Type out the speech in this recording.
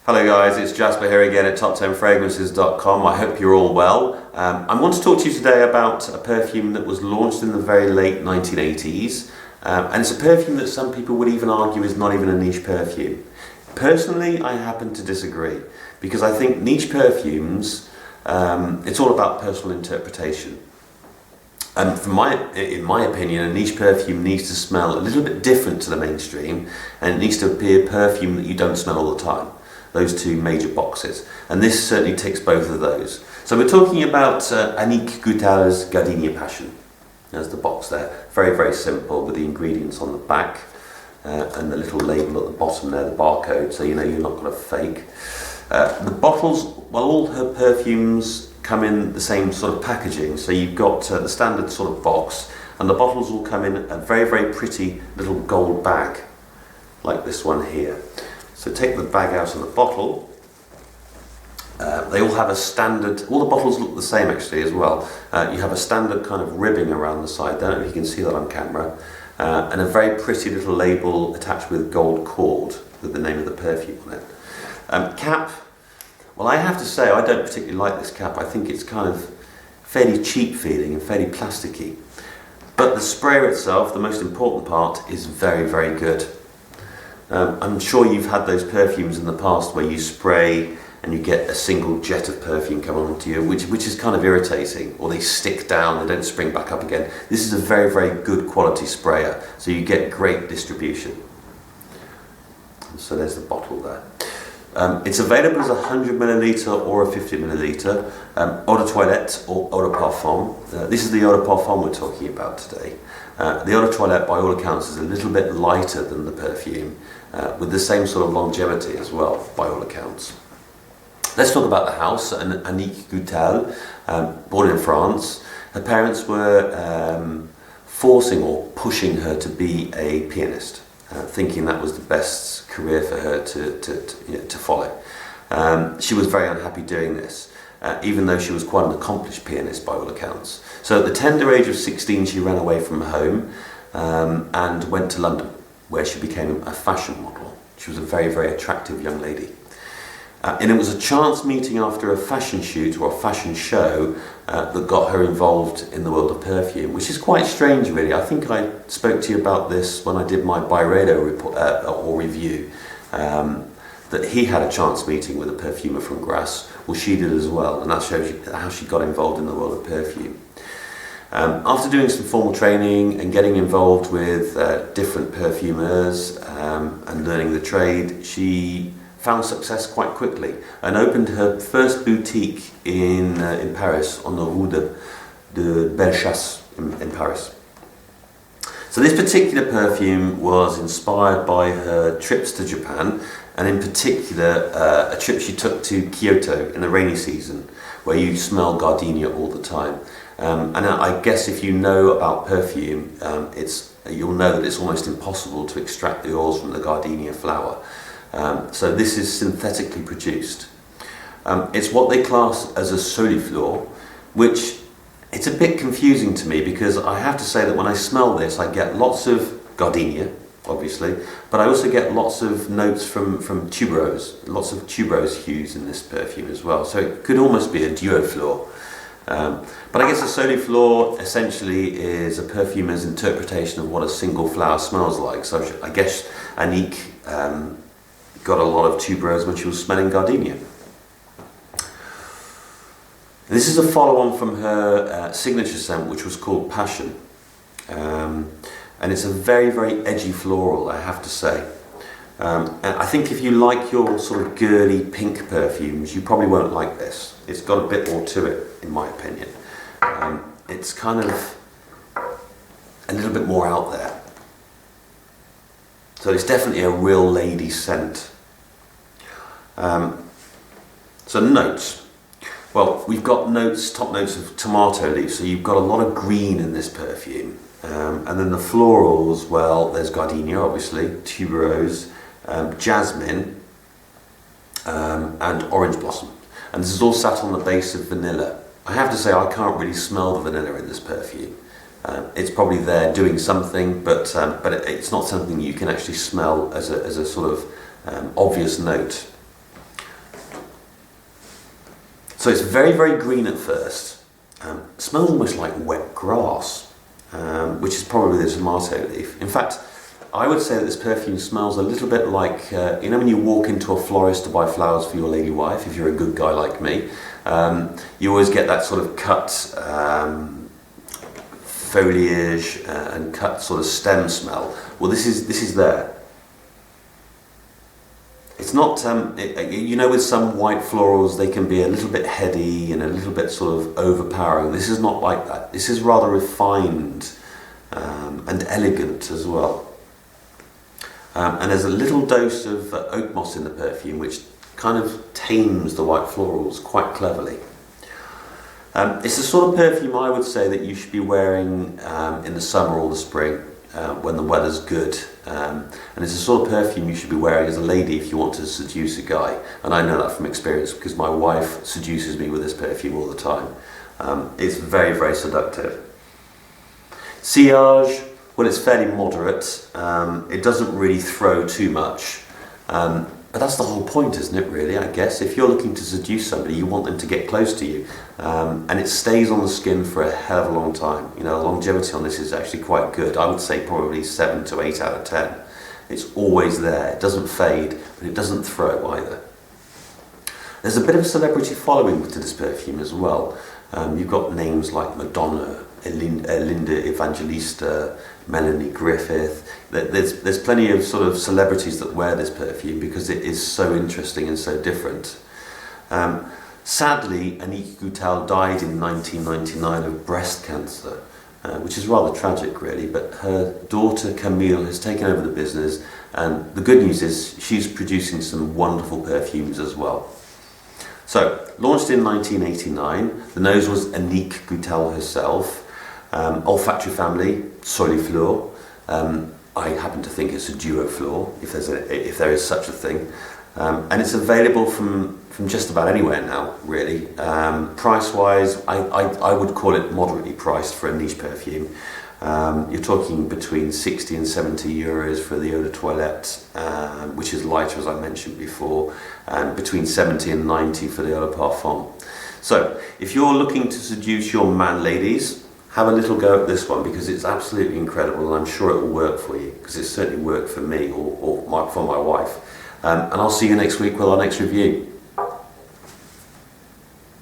Hello guys, it's Jasper here again at top10fragrances.com. I hope you're all well. I want to talk to you today about a perfume that was launched in the very late 1980s, and it's a perfume that some people would even argue is not even a niche perfume. Personally, I happen to disagree, because I think niche perfumes, it's all about personal interpretation. And in my opinion, a niche perfume needs to smell a little bit different to the mainstream, and it needs to be a perfume that you don't smell all the time. Those two major boxes, and this certainly ticks both of those. So we're talking about Annick Goutal's Gardenia Passion. There's the box there, very, very simple, with the ingredients on the back and the little label at the bottom there, the barcode, so you know you're not going to fake. The bottles, well, all her perfumes come in the same sort of packaging, so you've got the standard sort of box, and the bottles will come in a very, very pretty little gold bag, like this one here. So take the bag out of the bottle. They all have a standard, all the bottles look the same actually as well. You have a standard kind of ribbing around the side, I don't know if you can see that on camera, and a very pretty little label attached with gold cord with the name of the perfume on it. Cap, well, I have to say I don't particularly like this cap. I think it's kind of fairly cheap feeling and fairly plasticky. But the sprayer itself, the most important part, is very, very good. I'm sure you've had those perfumes in the past where you spray and you get a single jet of perfume coming onto you, which is kind of irritating, or they stick down, they don't spring back up again. This is a very, very good quality sprayer, so you get great distribution. So there's the bottle there. It's available as a 100 milliliter or a 50 milliliter eau de toilette or eau de parfum. This is the eau de parfum we're talking about today. The eau de toilette, by all accounts, is a little bit lighter than the perfume, with the same sort of longevity as well, by all accounts. Let's talk about the house. Annick Goutal, born in France. Her parents were forcing or pushing her to be a pianist, thinking that was the best career for her to follow. She was very unhappy doing this, even though she was quite an accomplished pianist by all accounts. So at the tender age of 16, she ran away from home and went to London, where she became a fashion model. She was a very, very attractive young lady. And it was a chance meeting after a fashion shoot or a fashion show that got her involved in the world of perfume, which is quite strange, really. I think I spoke to you about this when I did my Byredo report or review, that he had a chance meeting with a perfumer from Grasse. Well, she did as well, and that shows you how she got involved in the world of perfume. After doing some formal training and getting involved with different perfumers and learning the trade, she found success quite quickly and opened her first boutique in Paris, on the Rue de Bellechasse in Paris. So this particular perfume was inspired by her trips to Japan, and in particular a trip she took to Kyoto in the rainy season, where you smell gardenia all the time. And I guess if you know about perfume, you'll know that it's almost impossible to extract the oils from the gardenia flower. So this is synthetically produced. It's what they class as a soliflor, which it's a bit confusing to me, because I have to say that when I smell this, I get lots of gardenia, obviously, but I also get lots of notes from tuberose, lots of tuberose hues in this perfume as well. So it could almost be a duoflor. But I guess a soliflor essentially is a perfumer's interpretation of what a single flower smells like. So I guess Annick got a lot of tuberose when she was smelling gardenia. This is a follow-on from her signature scent, which was called Passion. And it's a very, very edgy floral, I have to say. And I think if you like your sort of girly pink perfumes, you probably won't like this. It's got a bit more to it, in my opinion. It's kind of a little bit more out there. So it's definitely a real lady scent. So notes. Well, we've got top notes of tomato leaf, so you've got a lot of green in this perfume. And then the florals, well, there's gardenia, obviously, tuberose, jasmine, and orange blossom. And this is all sat on the base of vanilla. I have to say, I can't really smell the vanilla in this perfume. It's probably there doing something, but it's not something you can actually smell as a sort of obvious note. So it's very, very green at first. Smells almost like wet grass, which is probably the tomato leaf. In fact, I would say that this perfume smells a little bit like, you know when you walk into a florist to buy flowers for your lady wife, if you're a good guy like me, you always get that sort of cut foliage and cut sort of stem smell. Well, this is there. It's not, you know, with some white florals they can be a little bit heady and a little bit sort of overpowering. This is not like that. This is rather refined and elegant as well. And there's a little dose of oak moss in the perfume, which kind of tames the white florals quite cleverly. It's the sort of perfume I would say that you should be wearing in the summer or the spring when the weather's good. And it's the sort of perfume you should be wearing as a lady if you want to seduce a guy. And I know that from experience because my wife seduces me with this perfume all the time. It's very, very seductive. Sillage, well, it's fairly moderate. It doesn't really throw too much. But that's the whole point, isn't it, really, I guess? If you're looking to seduce somebody, you want them to get close to you. And it stays on the skin for a hell of a long time. You know, the longevity on this is actually quite good. I would say probably 7 to 8 out of 10. It's always there. It doesn't fade, but it doesn't throw either. There's a bit of a celebrity following to this perfume as well. You've got names like Madonna, Linda Evangelista, Melanie Griffith. There's plenty of sort of celebrities that wear this perfume because it is so interesting and so different. Sadly, Annick Goutal died in 1999 of breast cancer, which is rather tragic really, but her daughter Camille has taken over the business, and the good news is she's producing some wonderful perfumes as well. So, launched in 1989, the nose was Annick Goutal herself. Olfactory family, Soliflor. I happen to think it's a duo floor, if there is such a thing. And it's available from just about anywhere now, really. Price-wise, I would call it moderately priced for a niche perfume. You're talking between 60 and 70 euros for the eau de toilette, which is lighter, as I mentioned before, and between 70 and 90 for the eau de parfum. So, if you're looking to seduce your man, ladies, have a little go at this one because it's absolutely incredible, and I'm sure it will work for you because it's certainly worked for me or for my wife. And I'll see you next week with our next review.